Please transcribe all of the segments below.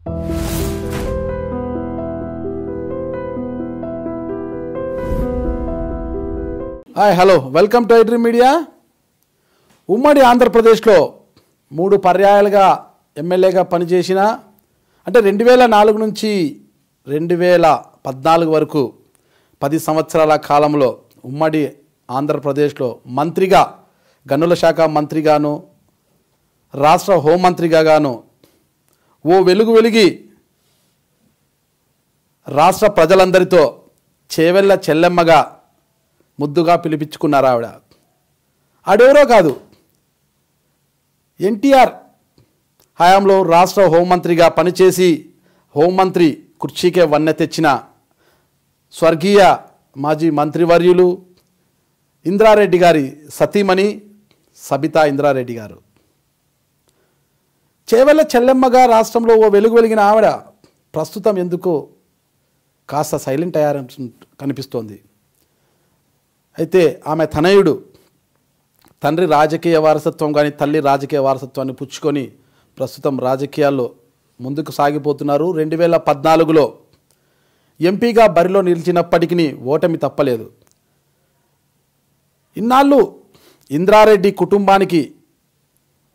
Hi hello welcome to iDream media. ఉమ్మడి ఆంధ్రప్రదేశ్లో 3 పర్యాయాలుగా ఎమ్మెల్యేగా పనిచేసిన అంటే 2004 నుంచి 2014 వరకు 10 సంవత్సరాల కాలంలో ఉమ్మడి ఆంధ్రప్రదేశ్లో మంత్రిగా, గనుల శాఖ మంత్రిగాను, రాష్ట్ర హోంమంత్రిగాను ఓ వెలిగి రాష్ట్ర ప్రజలందరితో చేవెళ్ళ చెల్లెమ్మగా ముద్దుగా పిలిపించుకున్నారు. ఆడెవరో కాదు, ఎన్టీఆర్ హయాంలో రాష్ట్ర హోంమంత్రిగా పనిచేసి హోంమంత్రి కుర్చీకే వన్నె తెచ్చిన స్వర్గీయ మాజీ మంత్రివర్యులు ఇంద్రారెడ్డి గారి సతీమణి సబితా ఇంద్రారెడ్డి గారు. చేవెళ్ళ చెల్లెమ్మగా రాష్ట్రంలో ఓ వెలిగిన ఆవిడ ప్రస్తుతం ఎందుకో కాస్త సైలెంట్ అయ్యారని కనిపిస్తోంది. అయితే ఆమె తనయుడు తండ్రి రాజకీయ వారసత్వం కానీ తల్లి రాజకీయ వారసత్వాన్ని పుచ్చుకొని ప్రస్తుతం రాజకీయాల్లో ముందుకు సాగిపోతున్నారు. 2014లో ఎంపీగా బరిలో నిలిచినప్పటికీ ఓటమి తప్పలేదు. ఇన్నాళ్ళు ఇంద్రారెడ్డి కుటుంబానికి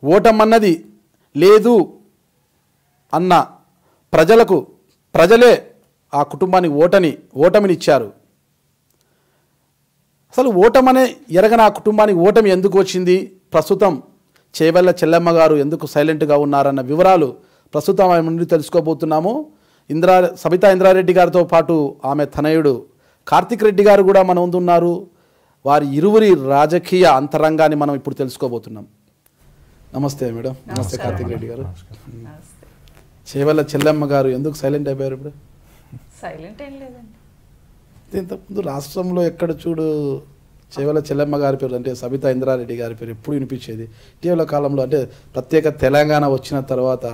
ఓటమన్నది లేదు అన్న ప్రజలే ఆ కుటుంబానికి ఓటమినిచ్చారు. అసలు ఓటమనే ఎరగని ఆ కుటుంబానికి ఓటమి ఎందుకు వచ్చింది, ప్రస్తుతం చేవెళ్ళ చెల్లెమ్మ గారు ఎందుకు సైలెంట్గా ఉన్నారన్న వివరాలు ప్రస్తుతం ఆమె నుండి తెలుసుకోబోతున్నాము. సబితా ఇంద్రారెడ్డి గారితో పాటు ఆమె తనయుడు కార్తిక్ రెడ్డి గారు కూడా మన ముందు ఉన్నారు. వారి ఇరువురి రాజకీయ అంతరంగాన్ని మనం ఇప్పుడు తెలుసుకోబోతున్నాం. నమస్తే మేడం. నమస్తే కార్తిక్ రెడ్డి గారు. చేవెళ్ళ చెల్లెమ్మ గారు ఎందుకు సైలెంట్ అయిపోయారు ఇప్పుడు? సైలెంట్ ఏం లేదండి. ఇంతకుముందు రాష్ట్రంలో ఎక్కడ చూడు చేవెళ్ళ చెల్లెమ్మ గారి పేరు అంటే సబితా ఇంద్రారెడ్డి గారి పేరు ఎప్పుడు వినిపించేది. ఇటీవల కాలంలో అంటే ప్రత్యేక తెలంగాణ వచ్చిన తర్వాత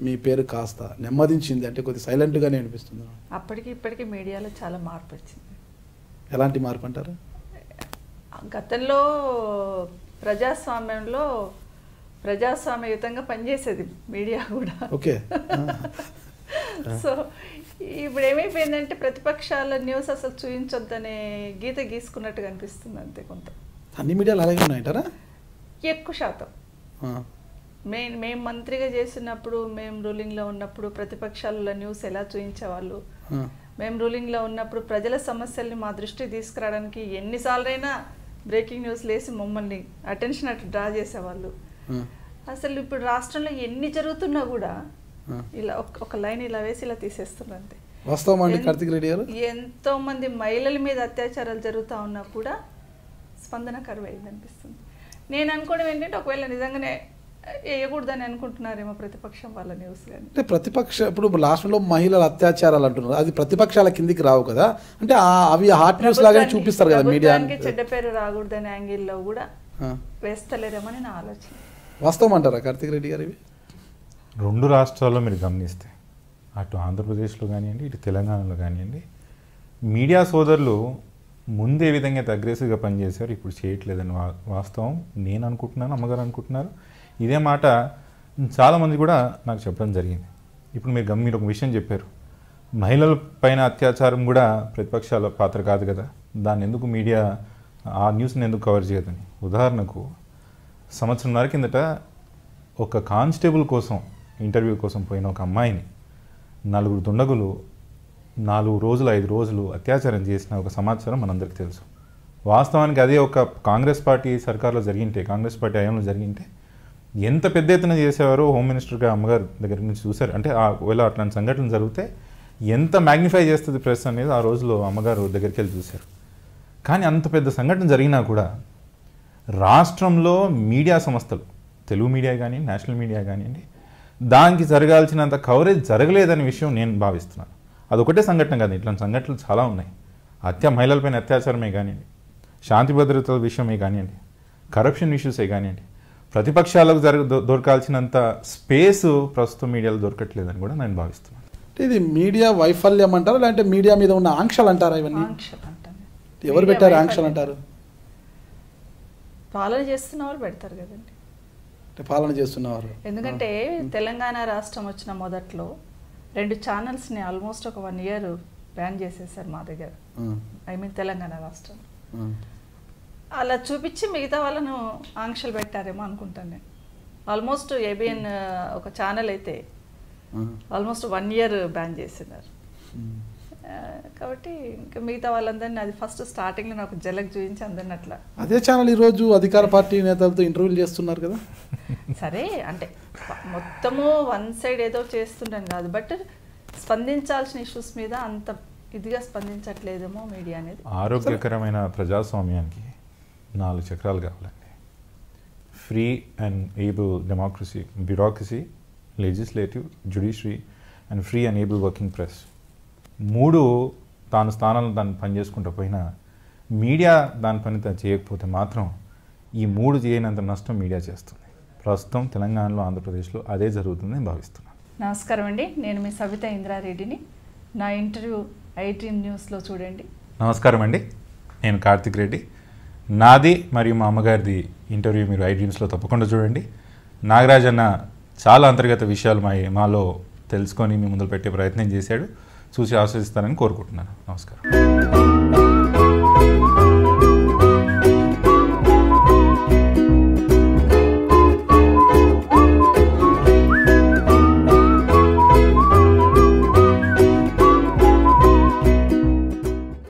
మీ పేరు కాస్త నెమ్మదించింది, అంటే కొద్దిగా సైలెంట్గానే వినిపిస్తుంది. అప్పటికి ఇప్పటికీ మీడియాలో చాలా మార్పు వచ్చింది. ఎలాంటి మార్పు అంటారు? గతంలో ప్రజాస్వామ్యంలో ప్రజాస్వామ్యయుతంగా పనిచేసేది మీడియా కూడా. ఓకే. సో ఇప్పుడు ఏమైపోయిందంటే ప్రతిపక్షాల న్యూస్ అసలు చూపించొద్దనే గీత గీసుకున్నట్టుగా అనిపిస్తుంది అంతే. కొంత అన్ని మీడియాలు అలాగే ఉన్నాయంటారా? ఎక్కువ శాతం. మేము మంత్రిగా చేసినప్పుడు, మేము రూలింగ్లో ఉన్నప్పుడు ప్రతిపక్షాల న్యూస్ ఎలా చూపించేవాళ్ళు, మేము రూలింగ్లో ఉన్నప్పుడు ప్రజల సమస్యల్ని మా దృష్టికి తీసుకురావడానికి ఎన్నిసార్లైనా బ్రేకింగ్ న్యూస్ లేసి మమ్మల్ని అటెన్షన్ అట్లా డ్రా చేసేవాళ్ళు. అసలు ఇప్పుడు రాష్ట్రంలో ఎన్ని జరుగుతున్నా కూడా ఇలా ఒక లైన్ ఇలా వేసి ఇలా తీసేస్తున్నారు అంతే. వాస్తవం అండి కార్తిక్ రెడ్డి గారు. ఎంతో మంది మహిళల మీద అత్యాచారాలు జరుగుతూ ఉన్నా కూడా స్పందన కరువైంది అనిపిస్తుంది. నేను అనుకోవడం ఏంటంటే ఒకవేళ నిజంగానే వేయకూడదని అనుకుంటున్నారేమో ప్రతిపక్షం వాళ్ళ న్యూస్. అంటే ఇప్పుడు రాష్ట్రంలో మహిళల అత్యాచారాలు అంటున్నారు, అది ప్రతిపక్షాల కిందికి రావు కదా, అంటే అవి హాట్ న్యూస్ లాగా చూపిస్తారు కదా మీడియా. చెడ్డ పేరు రాకూడదని యాంగిల్లో కూడా వేస్తలేరేమని నా ఆలోచన. వాస్తవం అంటారా కార్తిక్ రెడ్డి గారు? ఇవి 2 రాష్ట్రాల్లో మీరు గమనిస్తే, అటు ఆంధ్రప్రదేశ్లో కానివ్వండి, ఇటు తెలంగాణలో కానివ్వండి, మీడియా సోదరులు ముందు ఏ విధంగా అయితే అగ్రెసివ్గా పనిచేశారు ఇప్పుడు చేయట్లేదని వాస్తవం నేను అనుకుంటున్నాను, అమ్మగారు అనుకుంటున్నారు. ఇదే మాట చాలామంది కూడా నాకు చెప్పడం జరిగింది. ఇప్పుడు మీరు ఒక విషయం చెప్పారు, మహిళల పైన అత్యాచారం కూడా ప్రతిపక్షాల పాత్ర కాదు కదా, దాన్ని ఎందుకు మీడియా ఆ న్యూస్ని ఎందుకు కవర్ చేయదని. ఉదాహరణకు సంవత్సరంన్నర కిందట ఒక కానిస్టేబుల్ కోసం ఇంటర్వ్యూ కోసం పోయిన ఒక అమ్మాయిని 4 దుండగులు 4 రోజులు 5 రోజులు అత్యాచారం చేసిన ఒక సమాచారం మనందరికీ తెలుసు. వాస్తవానికి అదే ఒక కాంగ్రెస్ పార్టీ సర్కార్లో జరిగింటే, కాంగ్రెస్ పార్టీ హయాంలో జరిగింటే ఎంత పెద్ద ఎత్తున చేసేవారో హోమ్ మినిస్టర్గా అమ్మగారు దగ్గర నుంచి చూశారు. అంటే ఒకవేళ అట్లాంటి సంఘటనలు జరిగితే ఎంత మ్యాగ్నిఫై చేస్తుంది ప్రెస్ అనేది ఆ రోజులో అమ్మగారు దగ్గరికి వెళ్ళి చూశారు. కానీ అంత పెద్ద సంఘటన జరిగినా కూడా రాష్ట్రంలో మీడియా సంస్థలు, తెలుగు మీడియా కానివ్వండి, నేషనల్ మీడియా కానివ్వండి, దానికి జరగాల్సినంత కవరేజ్ జరగలేదనే విషయం నేను భావిస్తున్నాను. అదొకటే సంఘటన కాదు, ఇట్లాంటి సంఘటనలు చాలా ఉన్నాయి. మహిళలపైన అత్యాచారమే కానివ్వండి, శాంతి భద్రతల విషయమే కానివ్వండి, కరప్షన్ ఇష్యూసే కానివ్వండి, ప్రతిపక్షాలకు దొరకాల్సినంత స్పేస్ ప్రస్తుతం మీడియాలో దొరకట్లేదని కూడా నేను భావిస్తున్నాను. ఇది మీడియా వైఫల్యం అంటారా, లేదంటే మీడియా మీద ఉన్న ఆంక్షలు అంటారా? ఇవన్నీ ఎవరు పెట్టారు ఆంక్షలు అంటారు? పాలన చేస్తున్న వాళ్ళు పెడతారు కదండి. పాలన చేస్తున్నవారు. ఎందుకంటే తెలంగాణ రాష్ట్రం వచ్చిన మొదట్లో 2 ఛానల్స్ని ఆల్మోస్ట్ ఒక 1 year బ్యాన్ చేసేసారు మా దగ్గర, ఐ మీన్ తెలంగాణ రాష్ట్రం. అలా చూపించి మిగతా వాళ్ళను ఆంక్షలు పెట్టారేమో అనుకుంటాను నేను. ఆల్మోస్ట్ ఏబిఎన్ ఒక ఛానల్ అయితే ఆల్మోస్ట్ 1 year బ్యాన్ చేసినారు. కాబట్టి ఇంకా మిగతా వాళ్ళందరినీ అది ఫస్ట్ స్టార్టింగ్లో నాకు జలక్ చూపించి అందరిని అట్లా. అదే ఛానల్ ఈరోజు అధికార పార్టీ నేతలతో ఇంటర్వ్యూలు చేస్తున్నారు కదా. సరే అంటే మొత్తము వన్ సైడ్ ఏదో చేస్తుంటాను కాదు, బట్ స్పందించాల్సిన ఇష్యూస్ మీద అంత ఇదిగా స్పందించట్లేదేమో మీడియా అనేది. ఆరోగ్యకరమైన ప్రజాస్వామ్యానికి 4 చక్రాలు కావాలండి. Free and able democracy, bureaucracy, legislative, judiciary and free and able working press. 3 తాను స్థానాలను దాన్ని పనిచేసుకుంటూ పోయినా మీడియా దాని పని చేయకపోతే మాత్రం ఈ 3 చేయనంత నష్టం మీడియా చేస్తుంది. ప్రస్తుతం తెలంగాణలో, ఆంధ్రప్రదేశ్లో అదే జరుగుతుందని భావిస్తున్నాను. నమస్కారం అండి, నేను మీ సబితా ఇంద్రారెడ్డిని. నా ఇంటర్వ్యూ i-Dream న్యూస్లో చూడండి. నమస్కారం అండి, నేను కార్తిక్ రెడ్డి. నాది మరియు మా అమ్మగారిది ఇంటర్వ్యూ మీరు i-Dreamsలో తప్పకుండా చూడండి. నాగరాజ్ అన్న చాలా అంతర్గత విషయాలు మాలో తెలుసుకొని మీ ముందు పెట్టే ప్రయత్నం చేశాడు. చూసి ఆస్వాదిస్తానని కోరుకుంటున్నాను. నమస్కారం.